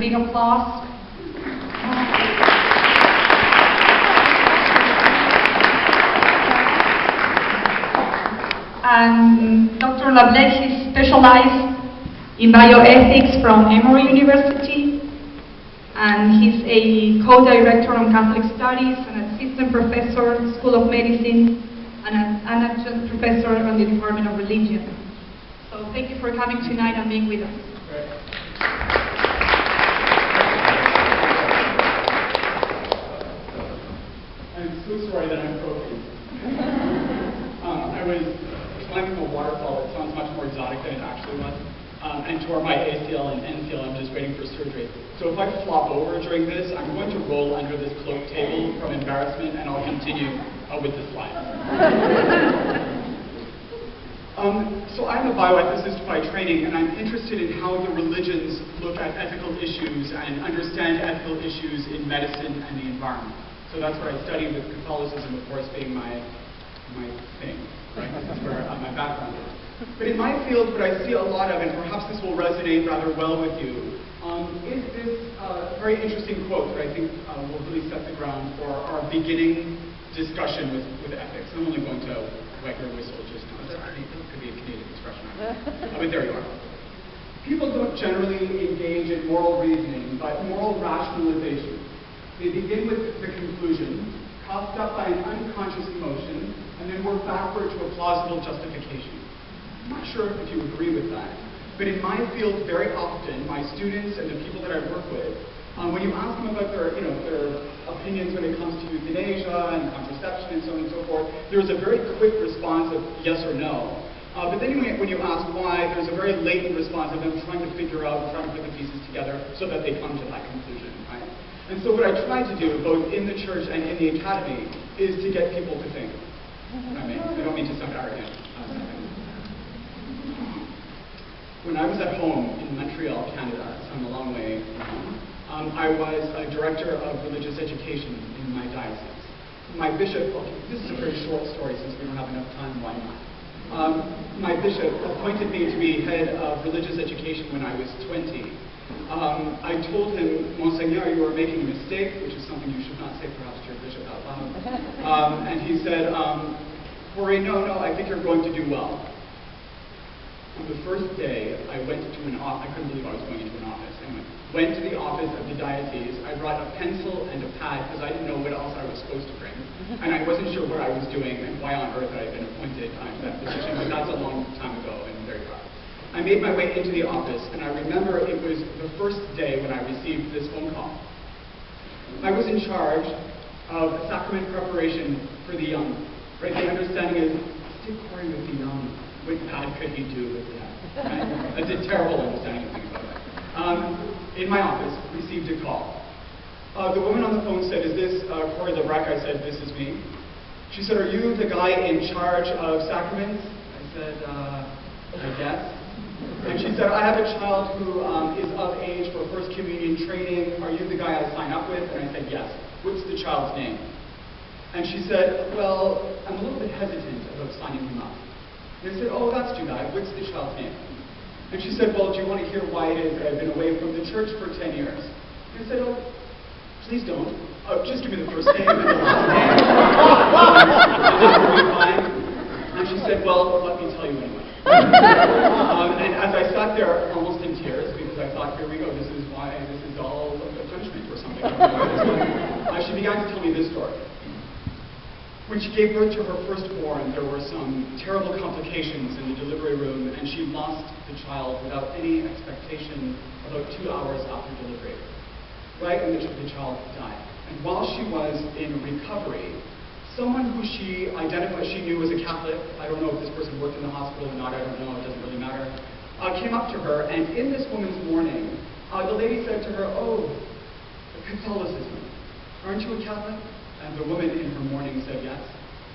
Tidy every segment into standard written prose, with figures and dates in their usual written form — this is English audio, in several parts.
big applause. And Dr. Lablek is specialized in bioethics from Emory University, and he's a co-director on Catholic Studies, an assistant professor at the School of Medicine, and an adjunct professor on the Department of Religion. So thank you for coming tonight and being with us. I'm so sorry that I'm croaking. I was climbing a waterfall that sounds much more exotic than it actually was, and tore my ACL and MCL. I'm just waiting for surgery. So if I flop over during this, I'm going to roll under this cloak table from embarrassment, and I'll continue with the slides. So I'm a bioethicist by training, and I'm interested in how the religions look at ethical issues and understand ethical issues in medicine and the environment. So that's what I study, with Catholicism, of course, being my thing. Right? This is where my background is. But in my field, what I see a lot of, and perhaps this will resonate rather well with you, is this very interesting quote that I think will really set the ground for our beginning discussion with ethics. I'm only going to wet your whistle just now. That could be a Canadian expression. But there you are. People don't generally engage in moral reasoning, but moral rationalization. They begin with the conclusion, caused up by an unconscious emotion, and then work backward to a plausible justification. I'm not sure if you agree with that, but in my field, very often, my students and the people that I work with, when you ask them about their opinions when it comes to euthanasia and contraception and so on and so forth, there's a very quick response of yes or no. But then when you ask why, there's a very latent response of them trying to figure out, trying to put the pieces together so that they come to that conclusion, right? And so what I try to do, both in the church and in the academy, is to get people to think. I don't mean to sound arrogant. When I was at home in Montreal, Canada, so I'm a long way from home, I was a director of religious education in my diocese. My bishop, this is a very short story since we don't have enough time, why not? My bishop appointed me to be head of religious education when I was 20. I told him, Monseigneur, you are making a mistake, which is something you should not say perhaps to your bishop out loud. And he said, Jorge, no, I think you're going to do well. On the first day, I went to an office. I couldn't believe I was going into an office. Anyway, went to the office of the diocese. I brought a pencil and a pad because I didn't know what else I was supposed to bring. And I wasn't sure what I was doing and why on earth I had been appointed to that position, but that's a long time ago and very proud. I made my way into the office, and I remember it was the first day when I received this phone call. I was in charge of sacrament preparation for the young. Right? The understanding is, stick Corey with the young. What bad could he do with that? Right? That's a terrible understanding of things about that. In my office, received a call. The woman on the phone said, is this Corey Lebrec? I said, this is me. She said, are you the guy in charge of sacraments? I said, I guess. And she said, I have a child who is of age for First Communion training. Are you the guy I sign up with? And I said, yes. What's the child's name? And she said, well, I'm a little bit hesitant about signing him up. And I said, oh, that's too bad. What's the child's name? And she said, well, do you want to hear why it is that I've been away from the church for 10 years? And I said, oh, please don't. Just give me the first name and the last name. And she said, well, let me tell you anyway. And as I sat there almost in tears, because I thought, here we go, this is all a punishment or something. She began to tell me this story. When she gave birth to her firstborn, there were some terrible complications in the delivery room, and she lost the child without any expectation about 2 hours after delivery. Right? And the child died. And while she was in recovery, someone who she identified, she knew was a Catholic, I don't know if this person worked in the hospital or not, I don't know, it doesn't really matter, came up to her, and in this woman's mourning, the lady said to her, oh, Catholicism, aren't you a Catholic? And the woman in her mourning said yes.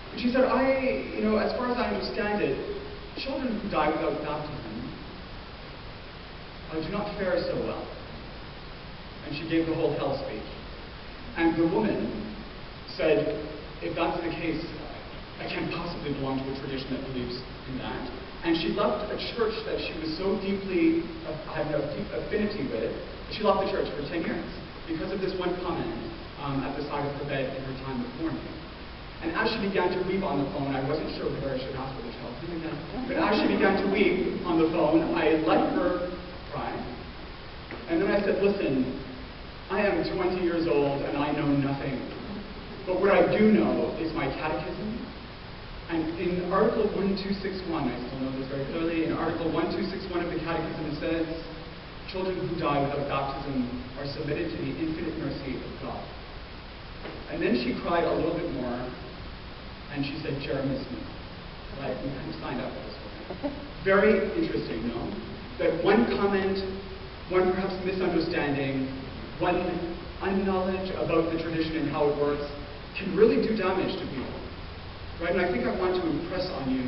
And she said, as far as I understand it, children who die without baptism do not fare so well. And she gave the whole hell speech. And the woman said, if that's the case, I can't possibly belong to a tradition that believes in that. And she left a church that she was so deeply, had a deep affinity with, She left the church for 10 years because of this one comment at the side of her bed in her time of mourning. And as she began to weep on the phone, I wasn't sure whether I should ask her to tell him again, but as she began to weep on the phone, I let her cry. And then I said, listen, I am 20 years old and I know nothing. But what I do know is my catechism. And in Article 1261, I still know this very clearly, in Article 1261 of the Catechism it says, children who die without baptism are submitted to the infinite mercy of God. And then she cried a little bit more, and she said, Jeremy Smith. Like, we kind of signed up for this one. Very interesting, no? That one comment, one perhaps misunderstanding, one unknowledge about the tradition and how it works can really do damage to people. Right? And I think I want to impress on you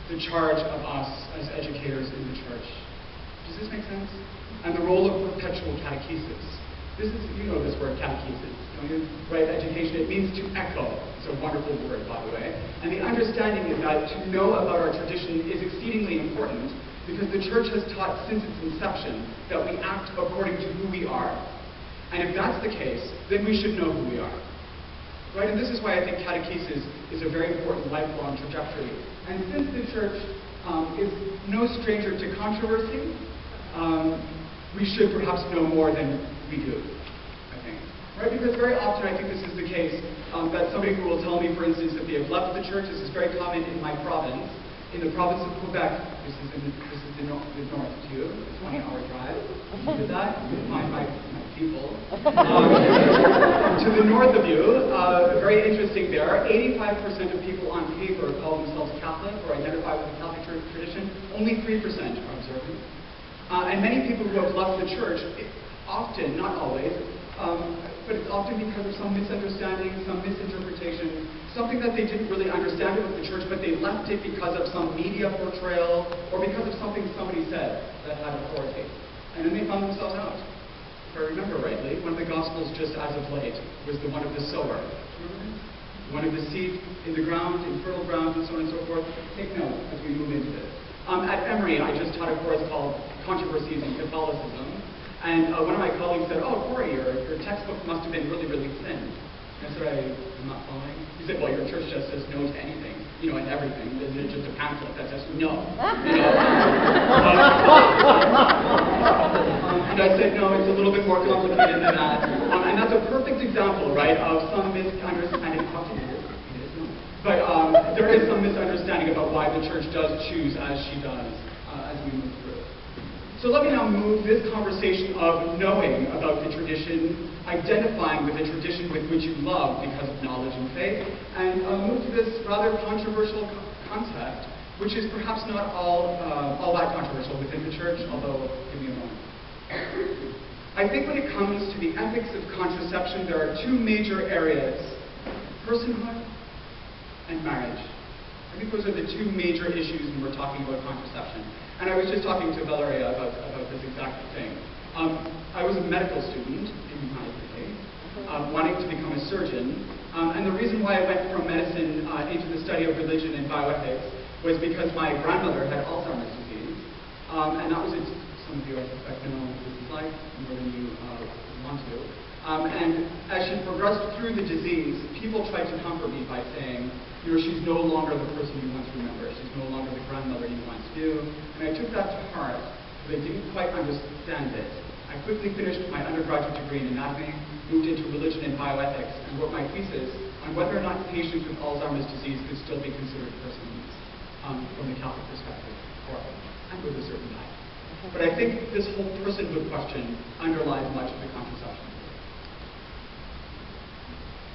the charge of us as educators in the church. Does this make sense? And the role of perpetual catechesis. This is, you know this word, catechesis. Don't you? Right? Education, it means to echo. It's a wonderful word, by the way. And the understanding is that to know about our tradition is exceedingly important because the church has taught since its inception that we act according to who we are. And if that's the case, then we should know who we are. Right? And this is why I think catechesis is a very important lifelong trajectory. And since the church is no stranger to controversy, we should perhaps know more than we do, I think. Right? Because very often I think this is the case, that somebody who will tell me, for instance, that they have left the church. This is very common in my province. In the province of Quebec, this is the north to you, a 20-hour drive. You did that, you find my people. To the north of you, very interesting there, 85% of people on paper call themselves Catholic or identify with the Catholic church tradition. Only 3% are observant. And many people who have left the church, often, not always, but it's often because of some misunderstanding, some misinterpretation, something that they didn't really understand about the church, but they left it because of some media portrayal or because of something somebody said that had authority. And then they found themselves out. If I remember rightly, one of the Gospels just as of late was the one of the sower. One of the seed in the ground, in fertile ground, and so on and so forth. Take note as we move into this. At Emory, I just taught a course called Controversies in Catholicism. And one of my colleagues said, oh, Corey, your textbook must have been really, really thin. I said, I'm not following. He said, well, your church just says no to anything, you know, and everything. Isn't it just a pamphlet that says no? You know? And I said, no, it's a little bit more complicated than that. And that's a perfect example, right, of some misunderstanding. But there is some misunderstanding about why the church does choose as she does as we move through. So let me now move this conversation of knowing about the tradition, identifying with the tradition with which you love because of knowledge and faith, and move to this rather controversial concept, which is perhaps not all that controversial within the church, although give me a moment. I think when it comes to the ethics of contraception, there are two major areas: personhood and marriage. I think those are the two major issues when we're talking about contraception. And I was just talking to Valeria about this exact thing. I was a medical student in university, wanting to become a surgeon. And the reason why I went from medicine into the study of religion and bioethics was because my grandmother had Alzheimer's disease. And that was, some of you I suspect know what this is like, more than you want to. And as she progressed through the disease, people tried to comfort me by saying, you know, she's no longer the person you once remember. She's no longer the grandmother you once knew. And I took that to heart, but I didn't quite understand it. I quickly finished my undergraduate degree in anatomy, moved into religion and bioethics, and wrote my thesis on whether or not patients with Alzheimer's disease could still be considered persons from the Catholic perspective, and with a certain type. But I think this whole personhood question underlies much of the contraception.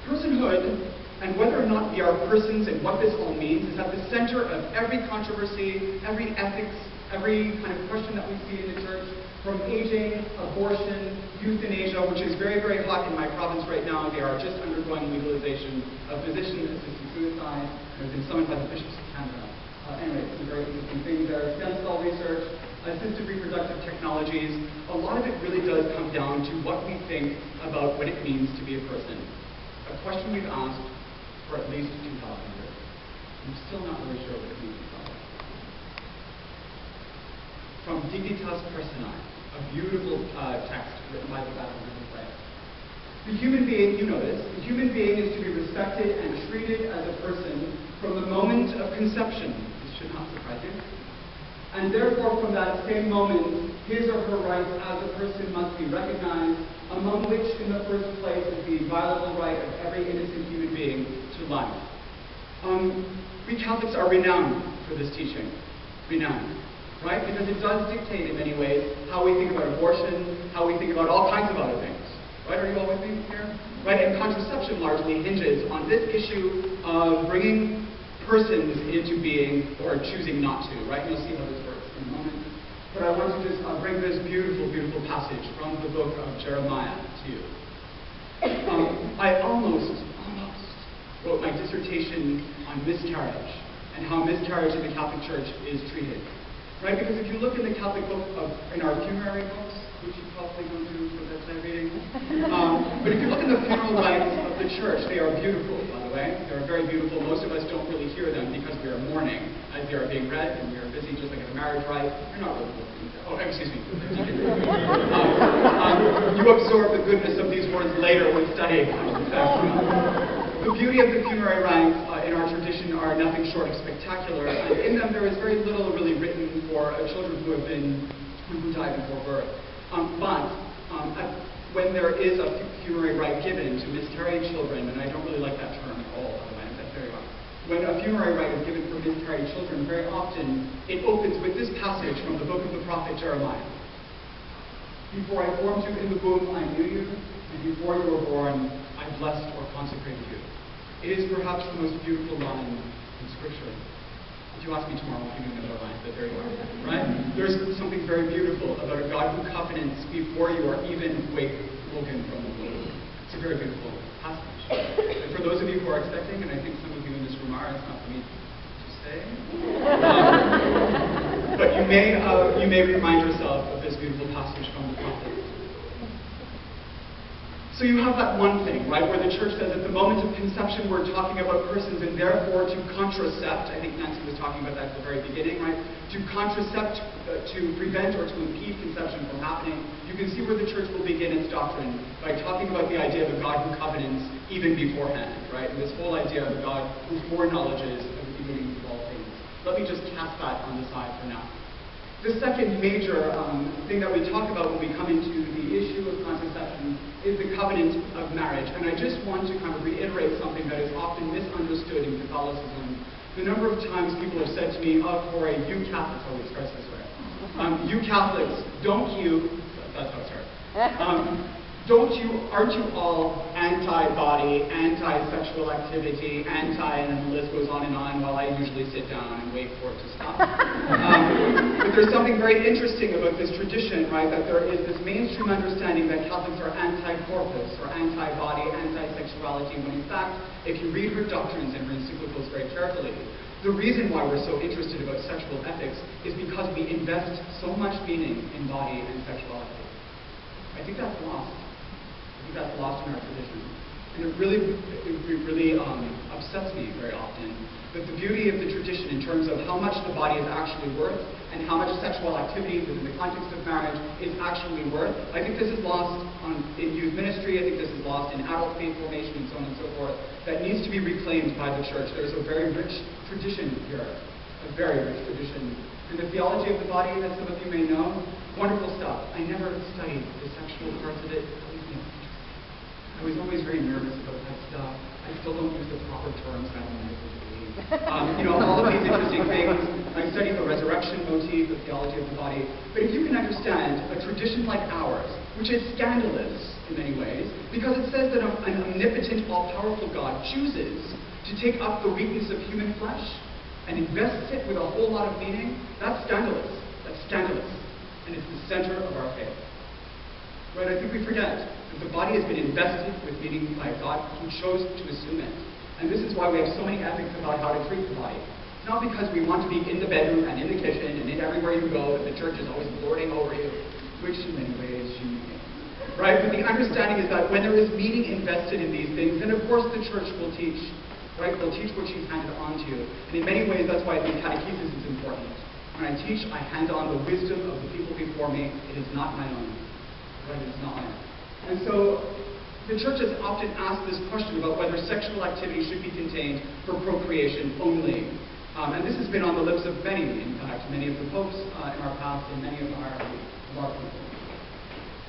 Personhood, and whether or not we are persons and what this all means, is at the center of every controversy, every ethics, every kind of question that we see in the church, from aging, abortion, euthanasia, which is very, very hot in my province right now. They are just undergoing legalization of physician-assisted suicide. There's been summoned by the bishops of Canada. Anyway, some very interesting things there. Stem cell research, assisted reproductive technologies. A lot of it really does come down to what we think about what it means to be a person. A question we've asked for at least 2,000 years. I'm still not really sure what it means. From dignitas personae, a a beautiful text written by the Vatican. The human being, you know this, the human being is to be respected and treated as a person from the moment of conception. This should not surprise you. And therefore, from that same moment, his or her rights as a person must be recognized, among which, in the first place, is the inviolable right of every innocent human being to life. We Catholics are renowned for this teaching. Renowned. Right? Because it does dictate, in many ways, how we think about abortion, how we think about all kinds of other things. Right? Are you all with me here? Right? And contraception largely hinges on this issue of bringing persons into being or choosing not to. Right? You'll see how this works in a moment. But I want to just bring this beautiful, beautiful passage from the book of Jeremiah to you. I almost wrote my dissertation on miscarriage and how miscarriage in the Catholic Church is treated. Right? Because if you look in the Catholic book in our funerary books, which you probably don't do for bedside reading, but if you look in the funeral rites of the Church, they are beautiful, by the way. They are very beautiful. Most of us don't really hear them because we are mourning as they are being read, and we are busy just like at a marriage rite. You're not really listening. Oh, excuse me. You absorb the goodness of these words later when studying. The beauty of the funerary rites in our tradition are nothing short of spectacular, and in them there is very little really written for children who died before birth. When there is a funerary rite given to miscarried children, and I don't really like that term at all, by the way, that's very wrong. When a funerary rite is given for miscarried children, very often it opens with this passage from the book of the prophet Jeremiah. Before I formed you in the womb, I knew you, and before you were born, I blessed or consecrated you. It is perhaps the most beautiful line in Scripture. If you ask me tomorrow, I'll give you another line, but there you are. Right? There's something very beautiful about a God who covenants before you are even woken from the womb. It's a very beautiful passage. And for those of you who are expecting, and I think some of you in this room are, it's not for me to say, but you may remind yourself of this beautiful passage from the prophet. So you have that one thing, right, where the Church says at the moment of conception we're talking about persons, and therefore to contracept, I think Nancy was talking about that at the very beginning, right, to contracept, to prevent or to impede conception from happening. You can see where the Church will begin its doctrine by talking about the idea of a God who covenants even beforehand, right, and this whole idea of a God whose foreknowledges of the beginning of all things. Let me just cast that on the side for now. The second major thing that we talk about when we come into the issue of contraception is the covenant of marriage. And I just want to kind of reiterate something that is often misunderstood in Catholicism. The number of times people have said to me, oh, Corey, you Catholics, I'll express this way. You Catholics, don't you, that's how it starts. Aren't you all anti-body, anti-sexual activity, and the list goes on while I usually sit down and wait for it to stop. But there's something very interesting about this tradition, right, that there is this mainstream understanding that Catholics are anti-corpus, or anti-body, anti-sexuality, when in fact, if you read her doctrines and her encyclicals very carefully, the reason why we're so interested about sexual ethics is because we invest so much meaning in body and sexuality. I think that's lost. That's lost in our tradition. And it really upsets me very often that the beauty of the tradition in terms of how much the body is actually worth and how much sexual activity within the context of marriage is actually worth. I think this is lost in youth ministry. I think this is lost in adult faith formation and so on and so forth. That needs to be reclaimed by the Church. There's a very rich tradition here, a very rich tradition. And the theology of the body, that some of you may know, wonderful stuff. I never studied the sexual parts of it. I was always very nervous about that stuff. I still don't use the proper terms mathematically. All of these interesting things. I studied the resurrection motif, the theology of the body. But if you can understand a tradition like ours, which is scandalous in many ways, because it says that an omnipotent, all-powerful God chooses to take up the weakness of human flesh and invests it with a whole lot of meaning, that's scandalous. That's scandalous. And it's the center of our faith. Right? I think we forget that the body has been invested with meaning by God who chose to assume it. And this is why we have so many ethics about how to treat the body. It's not because we want to be in the bedroom and in the kitchen and in everywhere you go and the Church is always lording over you, which in many ways you may. Right? But the understanding is that when there is meaning invested in these things, then of course the Church will teach. Right? They'll teach what she's handed on to you. And in many ways that's why I think catechesis is important. When I teach, I hand on the wisdom of the people before me. It is not my own. Right? It is not my own. And so the church has often asked this question about whether sexual activity should be contained for procreation only. And this has been on the lips of many, in fact, many of the popes in our past and many of our people.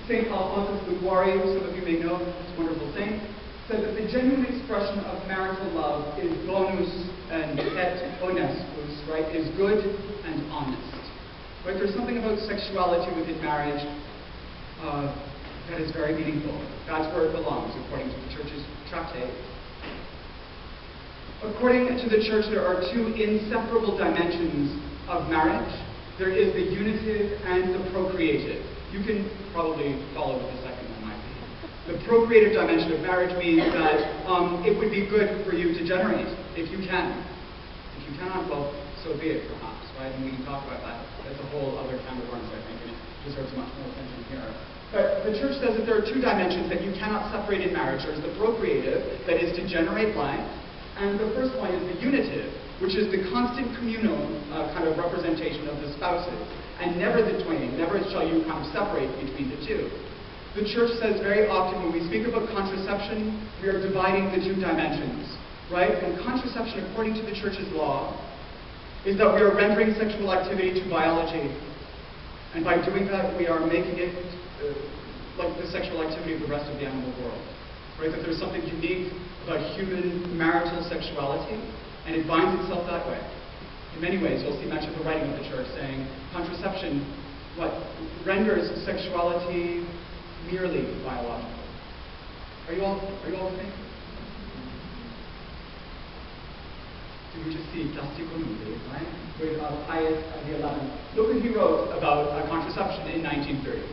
St. Alphonsus Liguori, who some of you may know, this wonderful saint, said that the genuine expression of marital love is bonus and et honestus, right, is good and honest. Right? There's something about sexuality within marriage that is very meaningful. That's where it belongs, according to the Church's tractate. According to the Church, there are two inseparable dimensions of marriage. There is the unitive and the procreative. You can probably follow with the second one, I think. The procreative dimension of marriage means that it would be good for you to generate, if you can. If you cannot, well, so be it, perhaps, right? And we can talk about that. That's a whole other can of worms, I think, and it deserves much more attention here. But the Church says that there are two dimensions that you cannot separate in marriage. There's the procreative, that is to generate life, and the first one is the unitive, which is the constant communal kind of representation of the spouses, and never the twain. Never shall you kind of separate between the two. The Church says very often when we speak about contraception, we are dividing the two dimensions, right? And contraception, according to the Church's law, is that we are rendering sexual activity to biology. And by doing that, we are making it like the sexual activity of the rest of the animal world. Right? That there's something unique about human marital sexuality, and it binds itself that way. In many ways, you'll see much of the writing of the Church saying contraception, renders sexuality merely biological. Are you all listening? Did we just see Plastico Nude, right? With Pius XI. Look what he wrote about contraception in 1930.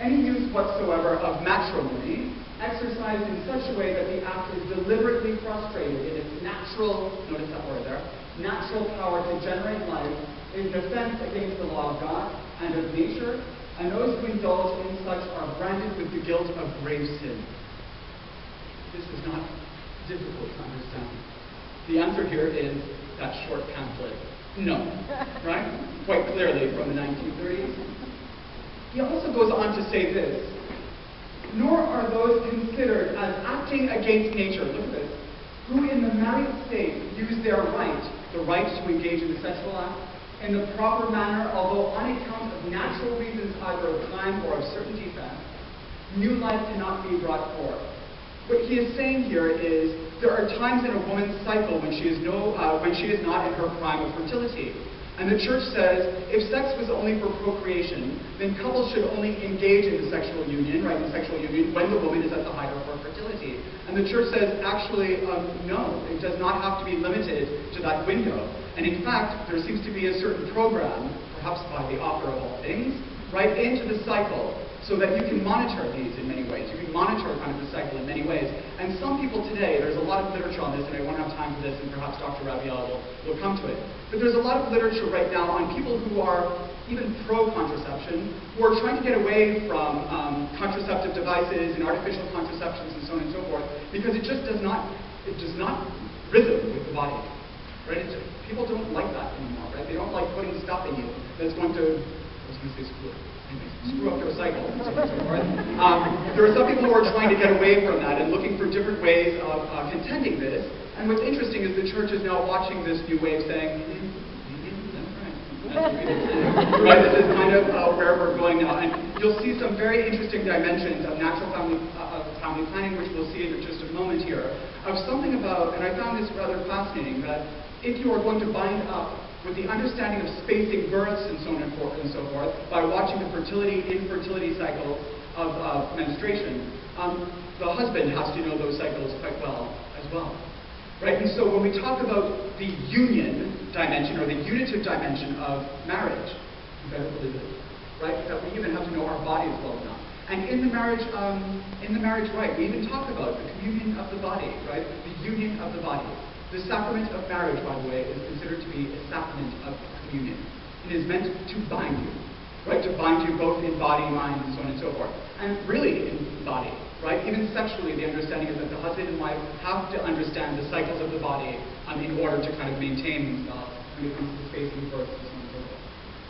Any use whatsoever of matrimony exercised in such a way that the act is deliberately frustrated in its natural, notice that word there, natural power to generate life is an offense against the law of God and of nature, and those who indulge in such are branded with the guilt of grave sin. This is not difficult to understand. The answer here is that short pamphlet. No. Right? Quite clearly from the 1930s. He also goes on to say this, nor are those considered as acting against nature, look at this, who in the married state use their right, the right to engage in the sexual act, in the proper manner, although on account of natural reasons either of time or of certain defect, new life cannot be brought forth. What he is saying here is there are times in a woman's cycle when she is not in her prime of fertility. And the Church says, if sex was only for procreation, then couples should only engage in the sexual union, right, the sexual union, when the woman is at the height of her fertility. And the Church says, actually, no, it does not have to be limited to that window. And in fact, there seems to be a certain program, perhaps by the author of all things, right into the cycle, so that you can monitor these in many ways. You can monitor kind of the cycle in many ways. And some people today, there's a lot of literature on this, and I won't have time for this, and perhaps Dr. Rabiel will come to it. But there's a lot of literature right now on people who are even pro-contraception, who are trying to get away from contraceptive devices and artificial contraceptions and so on and so forth, because it does not rhythm with the body. Right? People don't like that anymore, right? They don't like putting stuff in you that's going to, I was going to say screw up your cycle and so on and so forth. There are some people who are trying to get away from that and looking for different ways of contending this. And what's interesting is the Church is now watching this new wave saying, that's right. Right? This is kind of where we're going now. And you'll see some very interesting dimensions of natural family planning, which we'll see in just a moment here, of something about, and I found this rather fascinating, that if you are going to bind up with the understanding of spacing births and so on and so forth, by watching the infertility cycles of menstruation, the husband has to know those cycles quite well as well. Right? And so when we talk about the union dimension or the unitive dimension of marriage, you better believe it, right? That we even have to know our bodies well enough. And in the marriage rite, we even talk about the communion of the body, right? The union of the body. The sacrament of marriage, by the way, is considered to be a sacrament of communion. It is meant to bind you, right? To bind you both in body, mind, and so on and so forth. And really in body, right? Even sexually, the understanding is that the husband and wife have to understand the cycles of the body in order to kind of maintain themselves when it comes to spacing births and so on and so forth.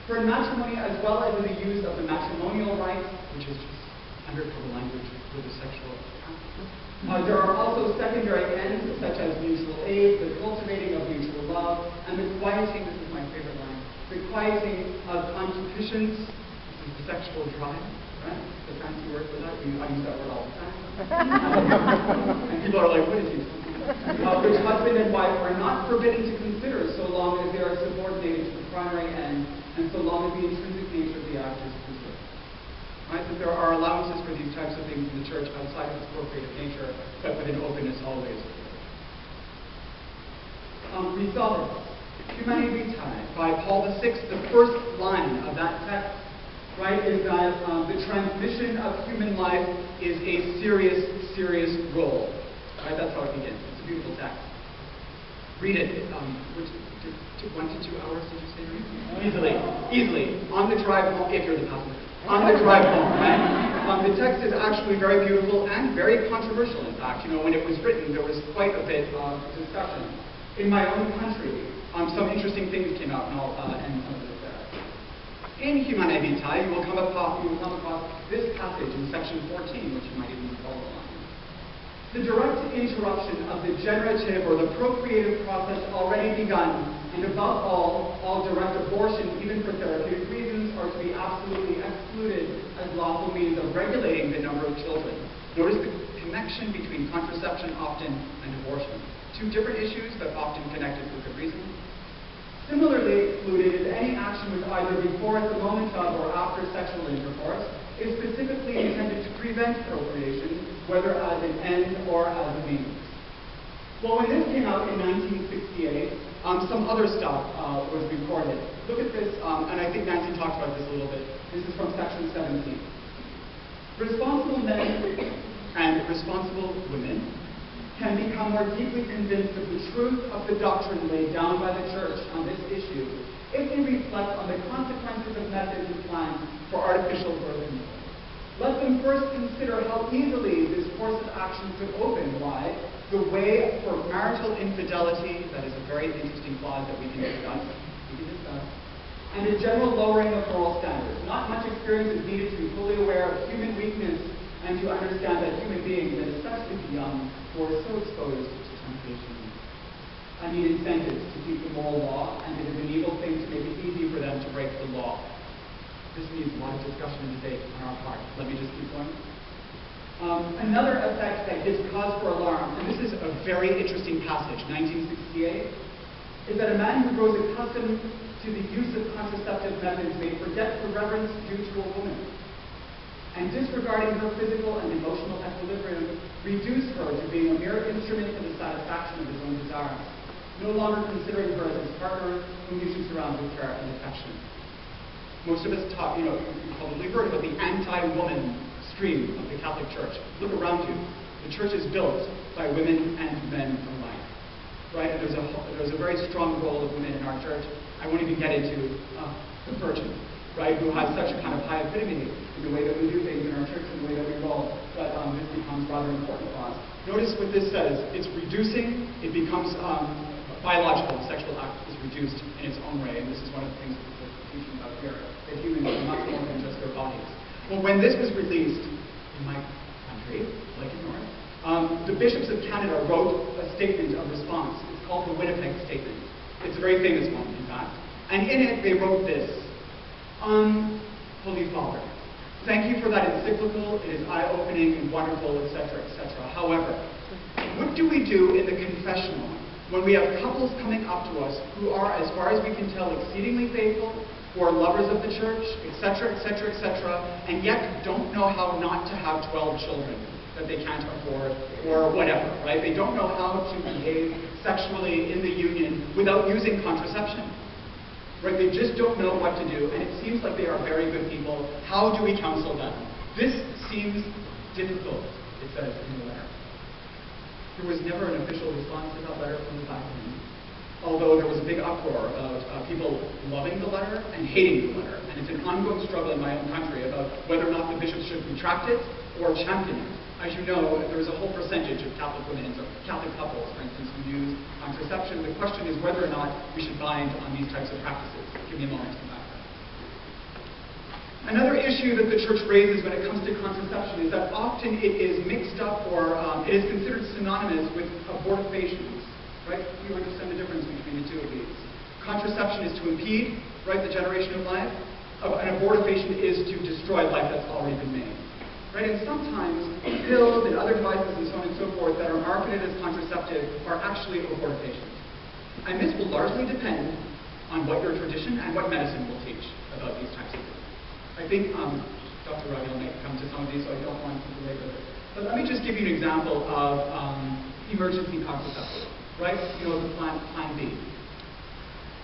for matrimony as well as in the use of the matrimonial rights, which is just undercover language for the sexual act. There are also secondary ends such as mutual aid, the cultivating of mutual love, and the quieting, this is my favorite line, the quieting of concupiscence, this is the sexual drive, right? The fancy word for that. I use that word all the time. And people are like, what is he talking about? Which husband and wife are not forbidden to consider so long as they are subordinated to the primary end and so long as the intrinsic nature of the act is preserved. Right? That there are allowances for these types of things in the church outside of its procreative nature, but with an openness always. We saw this. Humanae Vitae by Paul VI, the first line of that text, right, is that the transmission of human life is a serious, serious role. Right? That's how it begins. It's a beautiful text. Read it. Which took 1 to 2 hours, did you say? Easily. On the drive home, if you're the passenger. On the drive home, right? The text is actually very beautiful and very controversial, in fact. You know, when it was written, there was quite a bit of discussion. In my own country, some interesting things came out, and I'll end some of this there. In Humanae Vitae, you will come across this passage in section 14, which you might even follow along. The direct interruption of the generative or the procreative process already begun, and above all direct abortion, even for therapeutic reasons, are to be absolutely excluded as lawful means of regulating the number of children. Notice the connection between contraception often and abortion. Two different issues, but often connected for good reason. Similarly excluded is any action which either before at the moment of or after sexual intercourse is specifically intended to prevent procreation, whether as an end or as a means. Well, when this came out in 1968, some other stuff was recorded. Look at this, and I think Nancy talked about this a little bit. This is from section 17. Responsible men and responsible women can become more deeply convinced of the truth of the doctrine laid down by the Church on this issue if they reflect on the consequences of methods and plans for artificial birth control. Let them first consider how easily this course of action could open wide the way for marital infidelity, that is a very interesting clause that we can discuss, and a general lowering of moral standards. Not much experience is needed to be fully aware of human weakness and to understand that human beings, and especially the young, who are so exposed to temptation, need incentives to keep the moral law, and it is an evil thing to make it easy for them to break the law. This needs a lot of discussion and debate on our part. Let me just keep going. Another effect that gives cause for alarm, and this is a very interesting passage, 1968, is that a man who grows accustomed to the use of contraceptive methods may forget the reverence due to a woman, and disregarding her physical and emotional equilibrium, reduce her to being a mere instrument for the satisfaction of his own desires, no longer considering her as his partner whom he should surround with care and affection. Most of us talk, you've probably heard about the anti-woman stream of the Catholic Church. Look around you. The church is built by women and men alike, right? And there's a very strong role of women in our church. I won't even get into the Virgin, right, who has such a kind of high epitome in the way that we do things in our church and the way that we roll, but this becomes rather important for us. Notice what this says. It's reducing. It becomes biological. The sexual act is reduced in its own way, and this is one of the things that we're teaching about here, that humans are much more than just their bodies. Well, when this was released in my country, like in North, the bishops of Canada wrote a statement of response. It's called the Winnipeg Statement. It's a very famous one, in fact. And in it, they wrote this. Holy Father, thank you for that encyclical. It is eye-opening and wonderful, etc., etc. However, what do we do in the confessional when we have couples coming up to us who are, as far as we can tell, exceedingly faithful, who are lovers of the church, etc., etc., etc., and yet don't know how not to have 12 children that they can't afford, or whatever, right? They don't know how to behave sexually in the union without using contraception. Right? They just don't know what to do, and it seems like they are very good people. How do we counsel them? This seems difficult, it says in the letter. There was never an official response to that letter from the Vatican, although there was a big uproar about people loving the letter and hating the letter. And it's an ongoing struggle in my own country about whether or not the bishops should retract it or champion it. As you know, there is a whole percentage of Catholic women, or Catholic couples, for instance, who use contraception. The question is whether or not we should bind on these types of practices. Give me a moment to come back. Another issue that the church raises when it comes to contraception is that often it is mixed up or it is considered synonymous with abortifacients, right? You understand the difference between the two of these. Contraception is to impede, right, the generation of life. An abortifacient is to destroy life that's already been made. Right? And sometimes pills and other devices and so on and so forth that are marketed as contraceptive are actually abortifacients. And this will largely depend on what your tradition and what medicine will teach about these types of things. I think Dr. Raviel may come to some of these, so I don't want to belabor it. But let me just give you an example of emergency contraceptive, right? You know, the plan B.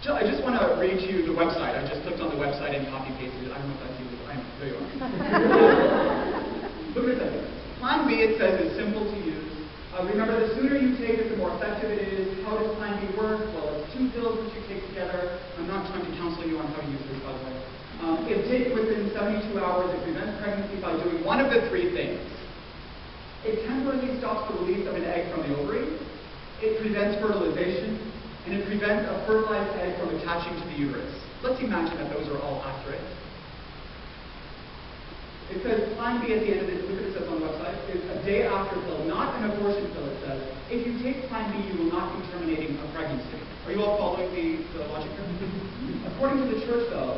I just want to read to you the website. I just clicked on the website and copy-pasted it. I don't know if that's usable. I know. There you are. Look at that. Plan B, it says, is simple to use. Remember, the sooner you take it, the more effective it is. How does Plan B work? Well, it's 2 pills which you take together. I'm not trying to counsel you on how to use this, by the way. If taken within 72 hours, it prevents pregnancy by doing one of the 3 things. It temporarily stops the release of an egg from the ovary. It prevents fertilization. And it prevents a fertilized egg from attaching to the uterus. Let's imagine that those are all accurate. It says Plan B at the end of it, look what it says on the website, is a day after pill, not an abortion pill, it says. If you take Plan B, you will not be terminating a pregnancy. Are you all following the logic here? According to the church, though,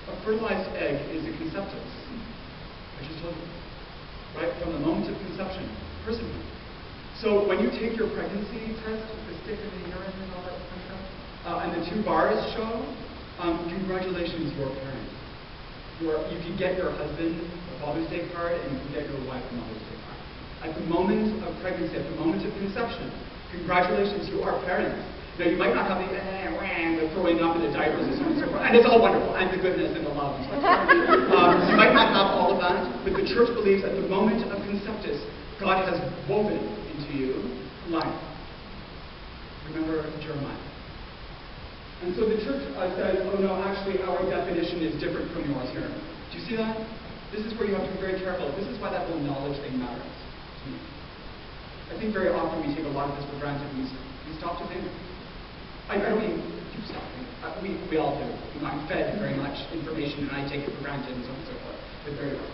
a fertilized egg is a conceptus. I just told you. Right? From the moment of conception, personhood. So when you take your pregnancy test with the stick in the urine and all that kind of stuff, and the 2 bars show, congratulations, you're a parent. You can get your husband a Father's Day card, and you can get your wife a Mother's Day card. At the moment of pregnancy, at the moment of conception, congratulations, you are parents. Now, you might not have the throwing up in the diapers and so on and so forth, and it's all wonderful, and the goodness and the love and so on. You might not have all of that, but the church believes at the moment of conceptus, God has woven into you life. Remember Jeremiah. And so the church says, oh no, actually our definition is different from yours here. Do you see that? This is where you have to be very careful. This is why that whole knowledge thing matters to me. I think very often we take a lot of this for granted. We stop to think. I don't mean you stop to think. We all do. You know, I'm fed very much information and I take it for granted and so on and so forth. But very well.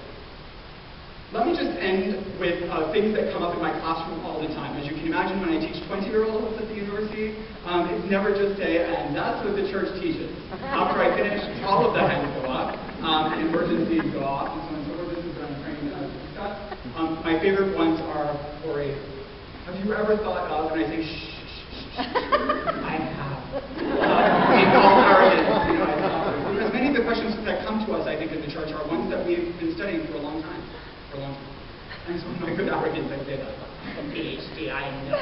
Let me just end with things that come up in my classroom all the time. As you can imagine, when I teach 20-year-olds at the university, it's never just say, and that's what the church teaches. After I finish, all of the hands go up, and emergencies go off, and so on and so forth. This is what I'm trying to discuss. My favorite ones are for a, have you ever thought of, and I say, shh, I have. In all arrogance, you know, I stop. Because many of the questions that come to us, I think, in the church are ones that we've been studying for a long time. And so my good arrogance, I say that. I'm PhD, I know.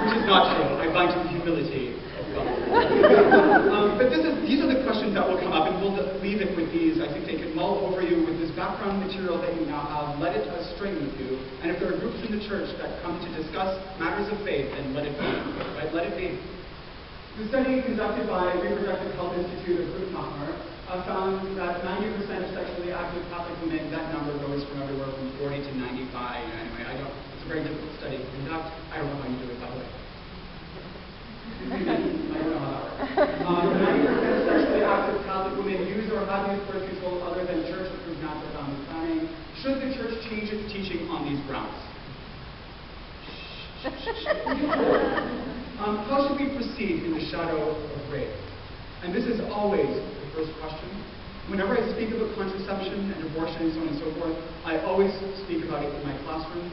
Which is not true. I find the humility of God. But these are the questions that will come up, and we'll leave it with these. I think they can mull over you with this background material that you now have. Let it string with you. And if there are groups in the church that come to discuss matters of faith, then let it be. Right? Let it be. The study conducted by Reproductive Health Institute of Guttmacher found that 90% of sexually active Catholic women, that number goes from everywhere from 40 to 95. Anyway, it's a very difficult study to conduct. I don't know how you do it, by the way. I don't know how that works. 90% of sexually active Catholic women use or have used birth control other than church-approved natural family planning. Should the church change its teaching on these grounds? How should we proceed in the shadow of rape? And this is always the first question. Whenever I speak about contraception and abortion and so on and so forth, I always speak about it in my classroom,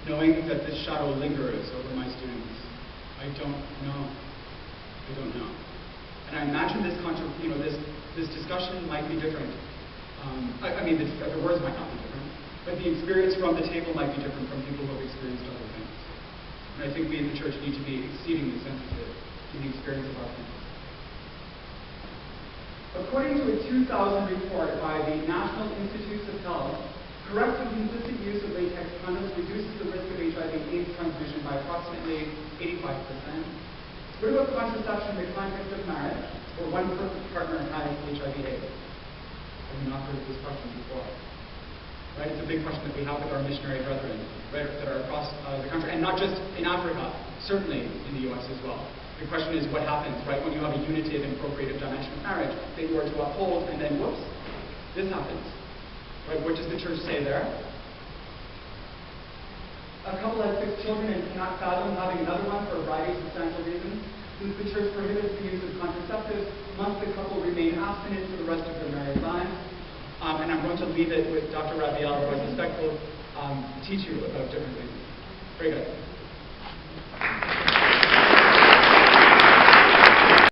knowing that this shadow lingers over my students. I don't know. And I imagine this discussion might be different. The words might not be different, but the experience from the table might be different from people who have experienced other things. And I think we in the church need to be exceedingly sensitive to the experience of our people. According to a 2000 report by the National Institutes of Health, correct and consistent use of latex condoms reduces the risk of HIV/AIDS transmission by approximately 85%. What about contraception in the context of marriage, where one partner has HIV/AIDS? Have you not heard of this question before? Right? It's a big question that we have with our missionary brethren, right, that are across the country, and not just in Africa, certainly in the U.S. as well. The question is what happens, right, when you have a unitive and procreative dimension of marriage that you are to uphold, and then, whoops, this happens. Right? What does the church say there? A couple has 6 children and cannot fathom having another one for a variety of substantial reasons. Since the church prohibits the use of contraceptives, must the couple remain abstinent for the rest of their married lives? And I'm going to leave it with Dr. Rabiel, who I suspect will teach you about different reasons. Very good.